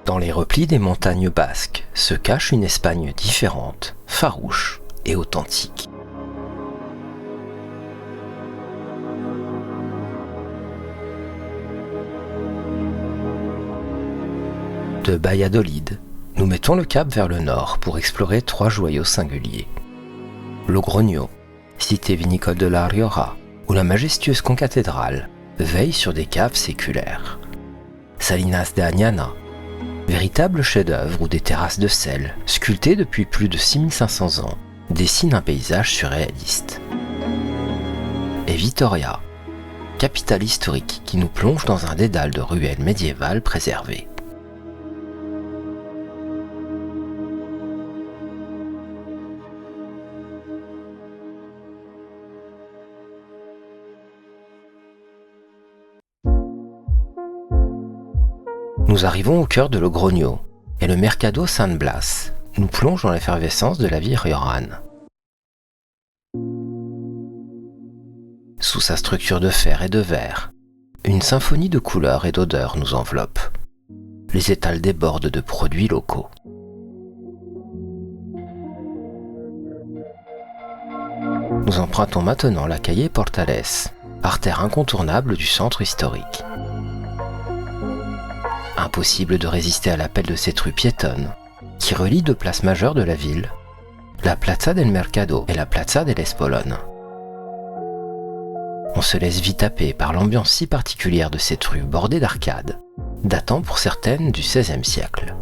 Dans les replis des montagnes basques se cache une Espagne différente, farouche et authentique. De Valladolid, nous mettons le cap vers le nord pour explorer 3 joyaux singuliers. Logroño, cité vinicole de La Rioja, où la majestueuse concathédrale veille sur des caves séculaires. Salinas de Añana, véritable chef-d'œuvre où des terrasses de sel, sculptées depuis plus de 6500 ans, dessinent un paysage surréaliste. Et Vitoria, capitale historique qui nous plonge dans un dédale de ruelles médiévales préservées. Nous arrivons au cœur de Logroño, et le Mercado San Blas nous plonge dans l'effervescence de la vie riojane. Sous sa structure de fer et de verre, une symphonie de couleurs et d'odeurs nous enveloppe. Les étals débordent de produits locaux. Nous empruntons maintenant la calle Portales, artère incontournable du centre historique. Impossible de résister à l'appel de cette rue piétonne, qui relie 2 places majeures de la ville, la Plaza del Mercado et la Plaza del Espolón. On se laisse vite happer par l'ambiance si particulière de cette rue bordée d'arcades, datant pour certaines du XVIe siècle.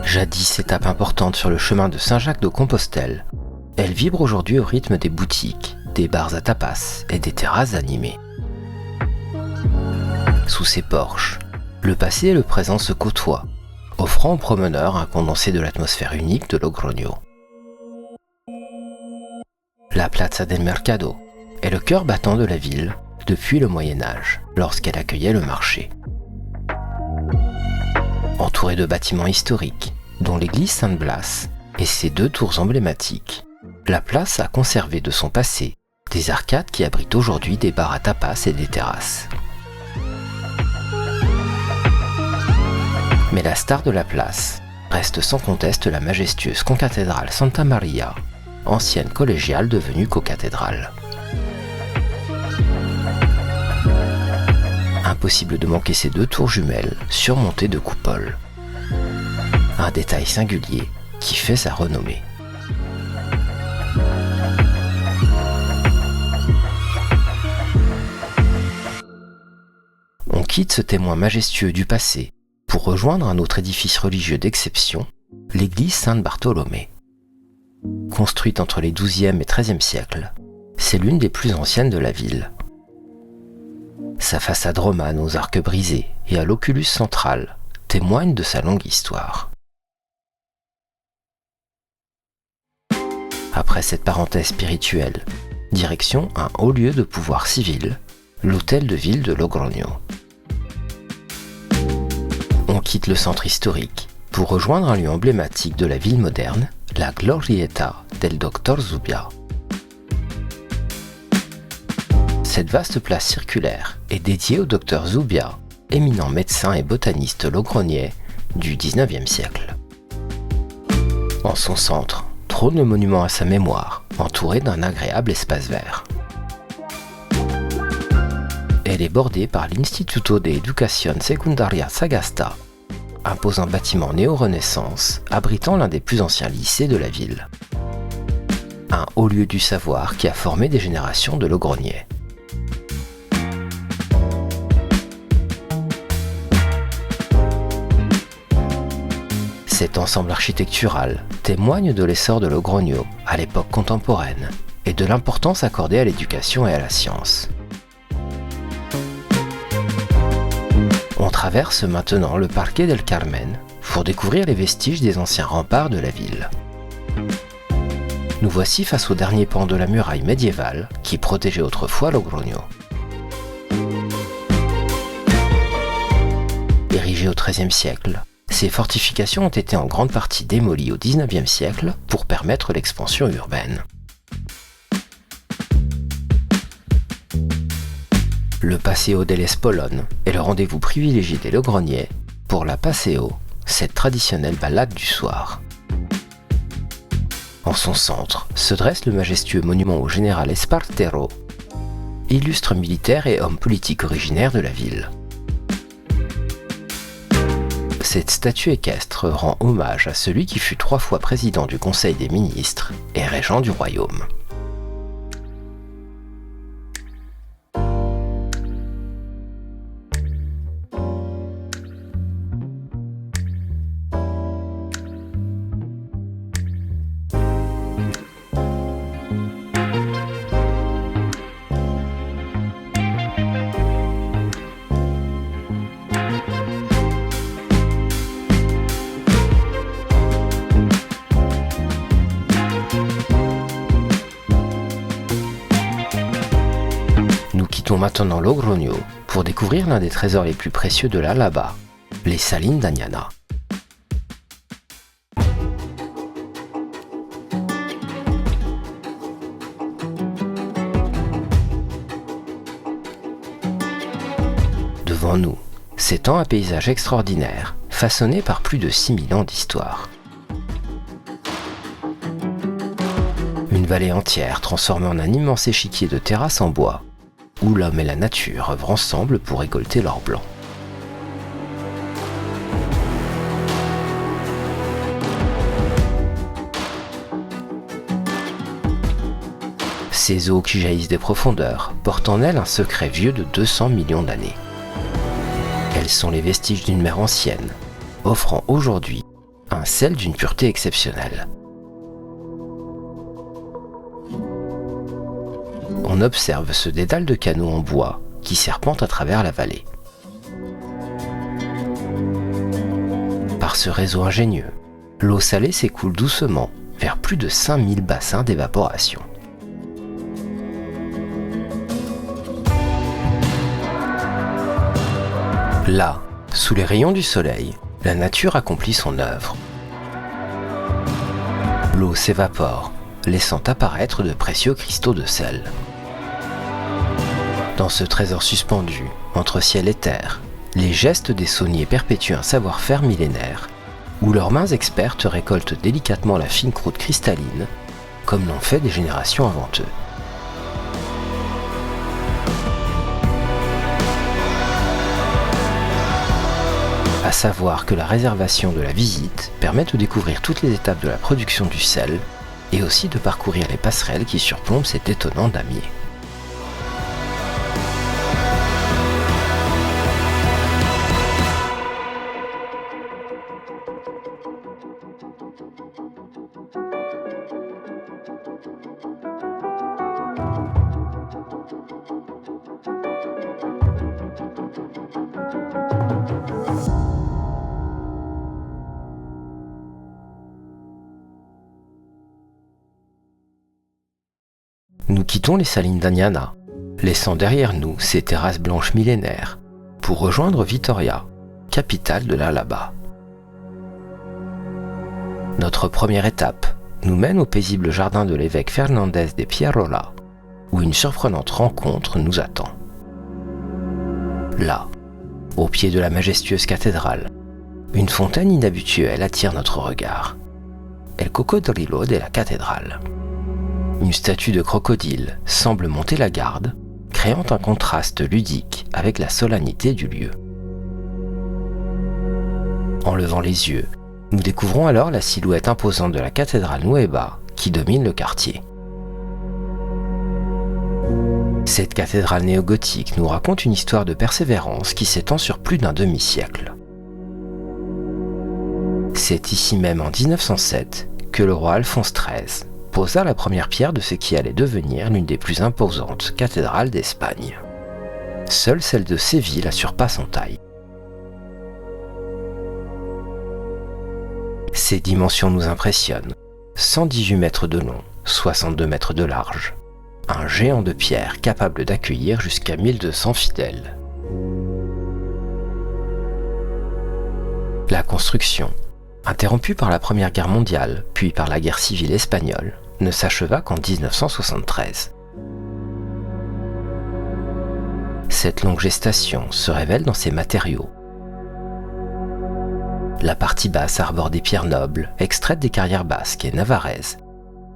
Jadis étape importante sur le chemin de Saint-Jacques de Compostelle, elle vibre aujourd'hui au rythme des boutiques, des bars à tapas et des terrasses animées. Sous ses porches, le passé et le présent se côtoient, offrant aux promeneurs un condensé de l'atmosphère unique de Logroño. La Plaza del Mercado est le cœur battant de la ville depuis le Moyen-Âge, lorsqu'elle accueillait le marché. Entourée de bâtiments historiques, dont l'église San Blas et ses 2 tours emblématiques, la place a conservé de son passé des arcades qui abritent aujourd'hui des bars à tapas et des terrasses. Mais la star de la place reste sans conteste la majestueuse concathédrale Santa Maria, ancienne collégiale devenue cocathédrale. Impossible de manquer ces 2 tours jumelles surmontées de coupoles. Un détail singulier qui fait sa renommée. On quitte ce témoin majestueux du passé pour rejoindre un autre édifice religieux d'exception, l'église Saint-Bartholomé. Construite entre les XIIe et XIIIe siècles, c'est l'une des plus anciennes de la ville. Sa façade romane aux arcs brisés et à l'oculus central témoigne de sa longue histoire. Après cette parenthèse spirituelle, direction un haut lieu de pouvoir civil, l'hôtel de ville de Logroño. On quitte le centre historique pour rejoindre un lieu emblématique de la ville moderne, la Glorieta del Dr. Zubia. Cette vaste place circulaire est dédiée au Dr Zubia, éminent médecin et botaniste logrognais du XIXe siècle. En son centre trône le monument à sa mémoire, entouré d'un agréable espace vert. Elle est bordée par l'Instituto de Educación Secundaria Sagasta, imposant bâtiment néo-renaissance abritant l'un des plus anciens lycées de la ville. Un haut lieu du savoir qui a formé des générations de Logrognais. Cet ensemble architectural témoigne de l'essor de Logroño à l'époque contemporaine et de l'importance accordée à l'éducation et à la science. On traverse maintenant le Parque del Carmen pour découvrir les vestiges des anciens remparts de la ville. Nous voici face au dernier pan de la muraille médiévale qui protégeait autrefois Logroño. Érigées au XIIIe siècle, ces fortifications ont été en grande partie démolies au XIXe siècle pour permettre l'expansion urbaine. Le Paseo del Espolón est le rendez-vous privilégié des Logrognais pour la Paseo, cette traditionnelle balade du soir. En son centre se dresse le majestueux monument au général Espartero, illustre militaire et homme politique originaire de la ville. Cette statue équestre rend hommage à celui qui fut 3 fois président du Conseil des ministres et régent du royaume. Nous quittons maintenant Logroño pour découvrir l'un des trésors les plus précieux de l'Álaba, les salines d'Añana. Devant nous s'étend un paysage extraordinaire, façonné par plus de 6000 ans d'histoire. Une vallée entière transformée en un immense échiquier de terrasses en bois, où l'homme et la nature œuvrent ensemble pour récolter leur blanc. Ces eaux qui jaillissent des profondeurs portent en elles un secret vieux de 200 millions d'années. Elles sont les vestiges d'une mer ancienne, offrant aujourd'hui un sel d'une pureté exceptionnelle. On observe ce dédale de canaux en bois qui serpente à travers la vallée. Par ce réseau ingénieux, l'eau salée s'écoule doucement vers plus de 5000 bassins d'évaporation. Là, sous les rayons du soleil, la nature accomplit son œuvre. L'eau s'évapore, laissant apparaître de précieux cristaux de sel. Dans ce trésor suspendu, entre ciel et terre, les gestes des sauniers perpétuent un savoir-faire millénaire, où leurs mains expertes récoltent délicatement la fine croûte cristalline, comme l'ont fait des générations avant eux. À savoir que la réservation de la visite permet de découvrir toutes les étapes de la production du sel, et aussi de parcourir les passerelles qui surplombent cet étonnant damier. Nous quittons les salines d'Añana, laissant derrière nous ces terrasses blanches millénaires, pour rejoindre Vitoria, capitale de l'Álaba. Notre première étape nous mène au paisible jardin de l'évêque Fernández de Pierrola, où une surprenante rencontre nous attend. Là, au pied de la majestueuse cathédrale, une fontaine inhabituelle attire notre regard. El Cocodrilo de la cathédrale. Une statue de crocodile semble monter la garde, créant un contraste ludique avec la solennité du lieu. En levant les yeux, nous découvrons alors la silhouette imposante de la cathédrale Nueva qui domine le quartier. Cette cathédrale néo-gothique nous raconte une histoire de persévérance qui s'étend sur plus d'un demi-siècle. C'est ici même en 1907 que le roi Alphonse XIII posa la première pierre de ce qui allait devenir l'une des plus imposantes cathédrales d'Espagne. Seule celle de Séville la surpasse en taille. Ses dimensions nous impressionnent. 118 mètres de long, 62 mètres de large. Un géant de pierre capable d'accueillir jusqu'à 1200 fidèles. La construction, interrompue par la Première Guerre mondiale, puis par la guerre civile espagnole, ne s'acheva qu'en 1973. Cette longue gestation se révèle dans ses matériaux. La partie basse arbore des pierres nobles, extraites des carrières basques et navarraises,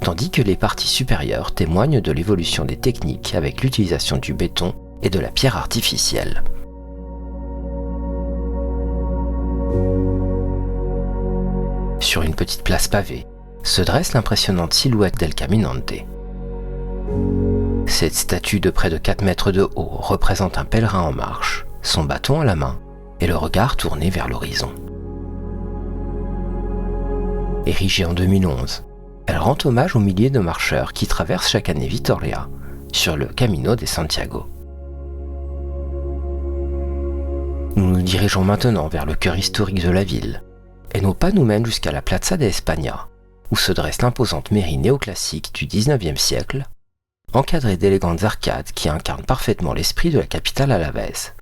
tandis que les parties supérieures témoignent de l'évolution des techniques avec l'utilisation du béton et de la pierre artificielle. Sur une petite place pavée, se dresse l'impressionnante silhouette d'El Caminante. Cette statue de près de 4 mètres de haut représente un pèlerin en marche, son bâton à la main et le regard tourné vers l'horizon. Érigée en 2011, elle rend hommage aux milliers de marcheurs qui traversent chaque année Vitoria sur le Camino de Santiago. Nous nous dirigeons maintenant vers le cœur historique de la ville, et nos pas nous mènent jusqu'à la Plaza de España, où se dresse l'imposante mairie néoclassique du XIXe siècle, encadrée d'élégantes arcades qui incarnent parfaitement l'esprit de la capitale alavaise.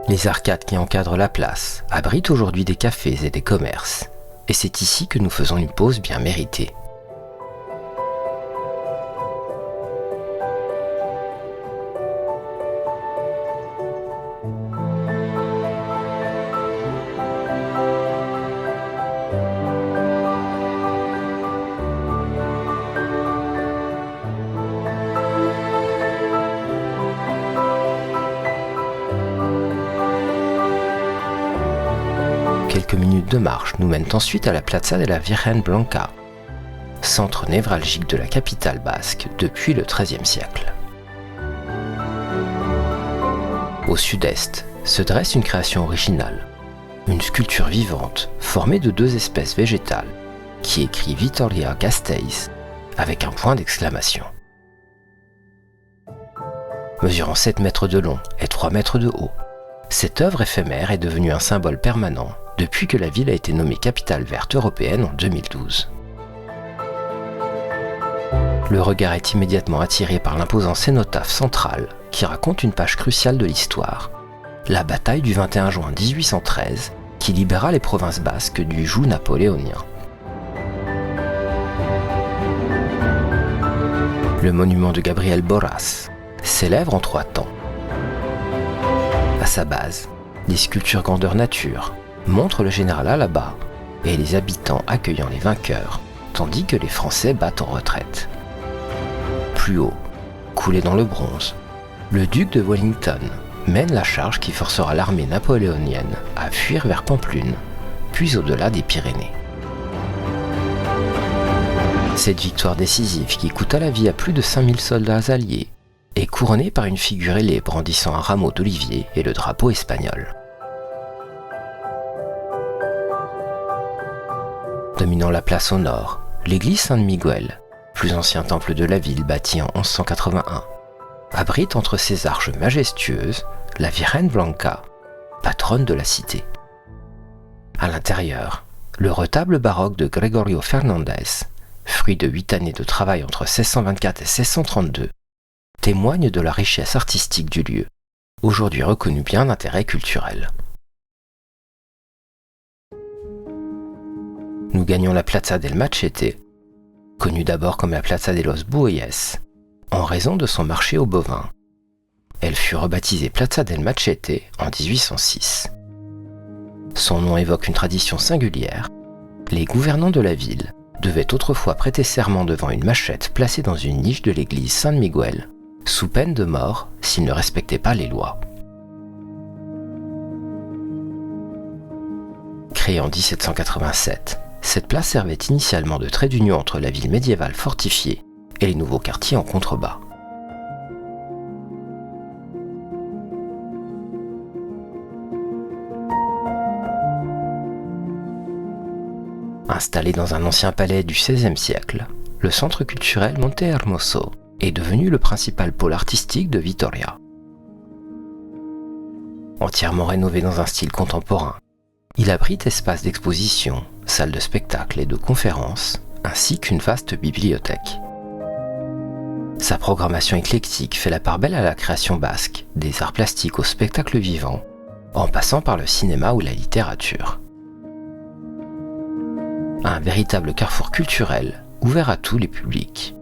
Les arcades qui encadrent la place abritent aujourd'hui des cafés et des commerces, et c'est ici que nous faisons une pause bien méritée. Quelques minutes de marche nous mènent ensuite à la Plaza de la Virgen Blanca, centre névralgique de la capitale basque depuis le XIIIe siècle. Au sud-est se dresse une création originale, une sculpture vivante formée de 2 espèces végétales qui écrit Vitoria Gasteiz avec un point d'exclamation. Mesurant 7 mètres de long et 3 mètres de haut, cette œuvre éphémère est devenue un symbole permanent depuis que la ville a été nommée capitale verte européenne en 2012. Le regard est immédiatement attiré par l'imposant cénotaphe central qui raconte une page cruciale de l'histoire, la bataille du 21 juin 1813 qui libéra les provinces basques du joug napoléonien. Le monument de Gabriel Borras s'élève en 3 temps. À sa base, des sculptures grandeur nature montrent le général à la barre et les habitants accueillant les vainqueurs, tandis que les Français battent en retraite. Plus haut, coulé dans le bronze, le duc de Wellington mène la charge qui forcera l'armée napoléonienne à fuir vers Pampelune, puis au-delà des Pyrénées. Cette victoire décisive qui coûta la vie à plus de 5000 soldats alliés est couronnée par une figure ailée brandissant un rameau d'olivier et le drapeau espagnol. Dominant la place au nord, l'église San Miguel, plus ancien temple de la ville bâti en 1181, abrite entre ses arches majestueuses la Virgen Blanca, patronne de la cité. À l'intérieur, le retable baroque de Gregorio Fernández, fruit de 8 années de travail entre 1624 et 1632, témoigne de la richesse artistique du lieu, aujourd'hui reconnu bien d'intérêt culturel. Nous gagnons la Plaza del Machete, connue d'abord comme la Plaza de los Bueyes, en raison de son marché aux bovins. Elle fut rebaptisée Plaza del Machete en 1806. Son nom évoque une tradition singulière. Les gouvernants de la ville devaient autrefois prêter serment devant une machette placée dans une niche de l'église San Miguel, sous peine de mort s'ils ne respectaient pas les lois. Créée en 1787, cette place servait initialement de trait d'union entre la ville médiévale fortifiée et les nouveaux quartiers en contrebas. Installé dans un ancien palais du XVIe siècle, le centre culturel Monte Hermoso est devenu le principal pôle artistique de Vitoria. Entièrement rénové dans un style contemporain, il abrite espaces d'exposition, salles de spectacle et de conférences, ainsi qu'une vaste bibliothèque. Sa programmation éclectique fait la part belle à la création basque, des arts plastiques au spectacle vivant, en passant par le cinéma ou la littérature. Un véritable carrefour culturel ouvert à tous les publics.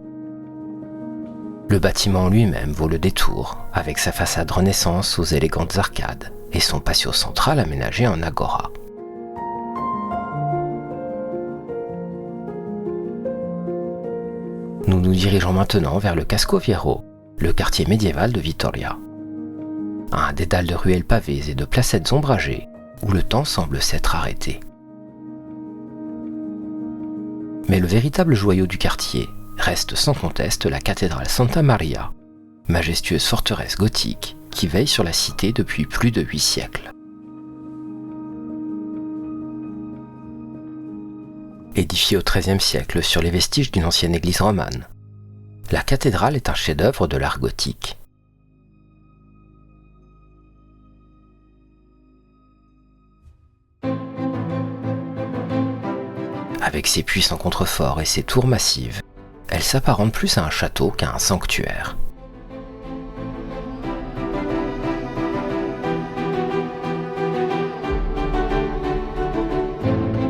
Le bâtiment lui-même vaut le détour, avec sa façade Renaissance aux élégantes arcades et son patio central aménagé en agora. Nous nous dirigeons maintenant vers le Casco Viejo, le quartier médiéval de Vitoria. Un dédale de ruelles pavées et de placettes ombragées où le temps semble s'être arrêté. Mais le véritable joyau du quartier reste sans conteste la cathédrale Santa Maria, majestueuse forteresse gothique qui veille sur la cité depuis plus de 8 siècles. Édifiée au XIIIe siècle sur les vestiges d'une ancienne église romane, la cathédrale est un chef-d'œuvre de l'art gothique. Avec ses puissants contreforts et ses tours massives, elle s'apparente plus à un château qu'à un sanctuaire.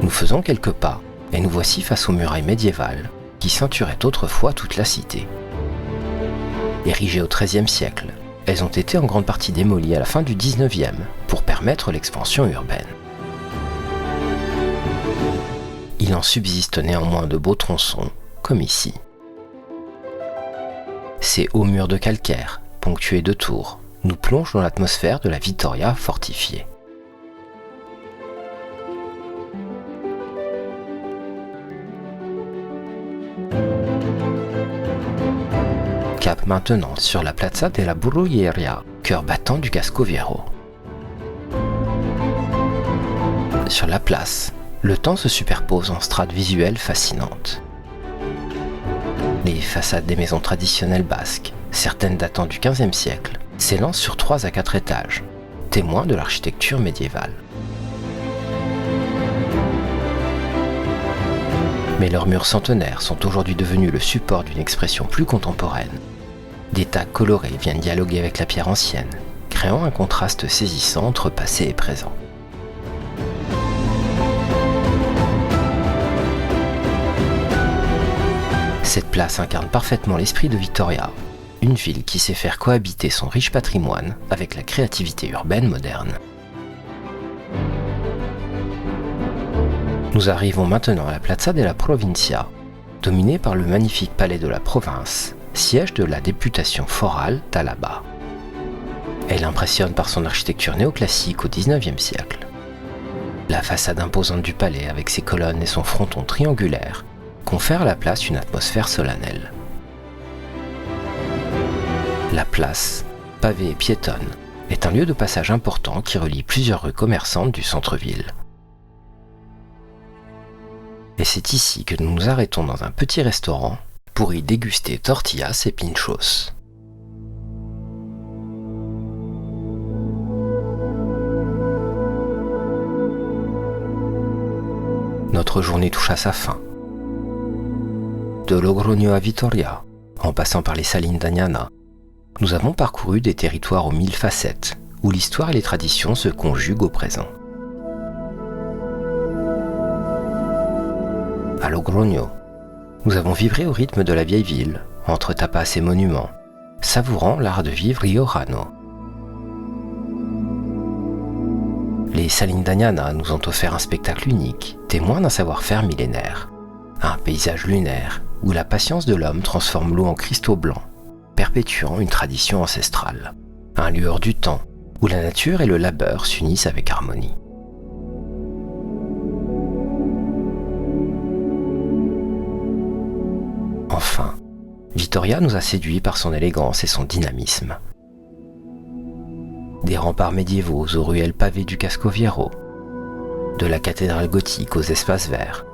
Nous faisons quelques pas et nous voici face aux murailles médiévales qui ceinturaient autrefois toute la cité. Érigées au XIIIe siècle, elles ont été en grande partie démolies à la fin du XIXe pour permettre l'expansion urbaine. Il en subsiste néanmoins de beaux tronçons, comme ici. Ces hauts murs de calcaire, ponctués de tours, nous plongent dans l'atmosphère de la Vitoria fortifiée. Cap maintenant sur la Plaza de la Brugheria, cœur battant du Casco Viejo. Sur la place, le temps se superpose en strates visuelles fascinantes. Les façades des maisons traditionnelles basques, certaines datant du XVe siècle, s'élancent sur 3 à 4 étages, témoins de l'architecture médiévale. Mais leurs murs centenaires sont aujourd'hui devenus le support d'une expression plus contemporaine. Des tags colorés viennent dialoguer avec la pierre ancienne, créant un contraste saisissant entre passé et présent. Cette place incarne parfaitement l'esprit de Vitoria, une ville qui sait faire cohabiter son riche patrimoine avec la créativité urbaine moderne. Nous arrivons maintenant à la Plaza de la Provincia, dominée par le magnifique palais de la province, siège de la députation forale d'Alaba. Elle impressionne par son architecture néoclassique au XIXe siècle. La façade imposante du palais avec ses colonnes et son fronton triangulaire confère à la place une atmosphère solennelle. La place, pavée et piétonne, est un lieu de passage important qui relie plusieurs rues commerçantes du centre-ville. Et c'est ici que nous nous arrêtons dans un petit restaurant pour y déguster tortillas et pinchos. Notre journée touche à sa fin. De Logroño à Vitoria, en passant par les salines d'Agnana, nous avons parcouru des territoires aux 1000 facettes, où l'histoire et les traditions se conjuguent au présent. À Logroño, nous avons vibré au rythme de la vieille ville, entre tapas et monuments, savourant l'art de vivre riojano. Les salines d'Agnana nous ont offert un spectacle unique, témoin d'un savoir-faire millénaire. Un paysage lunaire où la patience de l'homme transforme l'eau en cristaux blancs, perpétuant une tradition ancestrale. Un lieu hors du temps où la nature et le labeur s'unissent avec harmonie. Enfin, Vitoria nous a séduits par son élégance et son dynamisme. Des remparts médiévaux aux ruelles pavées du Casco Viejo, de la cathédrale gothique aux espaces verts,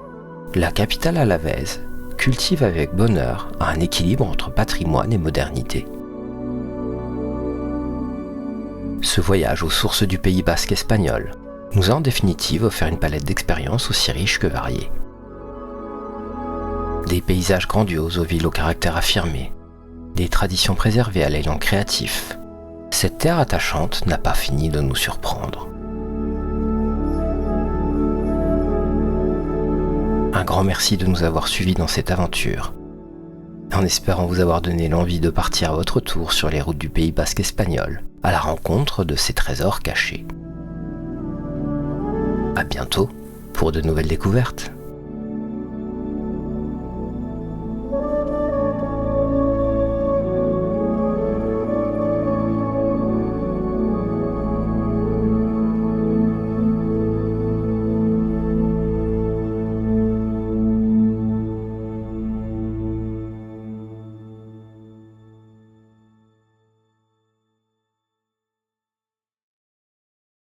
la capitale alavaise cultive avec bonheur un équilibre entre patrimoine et modernité. Ce voyage aux sources du Pays basque espagnol nous a en définitive offert une palette d'expériences aussi riche que variée. Des paysages grandioses aux villes au caractère affirmé, des traditions préservées à l'élan créatif, cette terre attachante n'a pas fini de nous surprendre. Un grand merci de nous avoir suivis dans cette aventure. en espérant vous avoir donné l'envie de partir à votre tour sur les routes du Pays basque espagnol, à la rencontre de ces trésors cachés. À bientôt pour de nouvelles découvertes.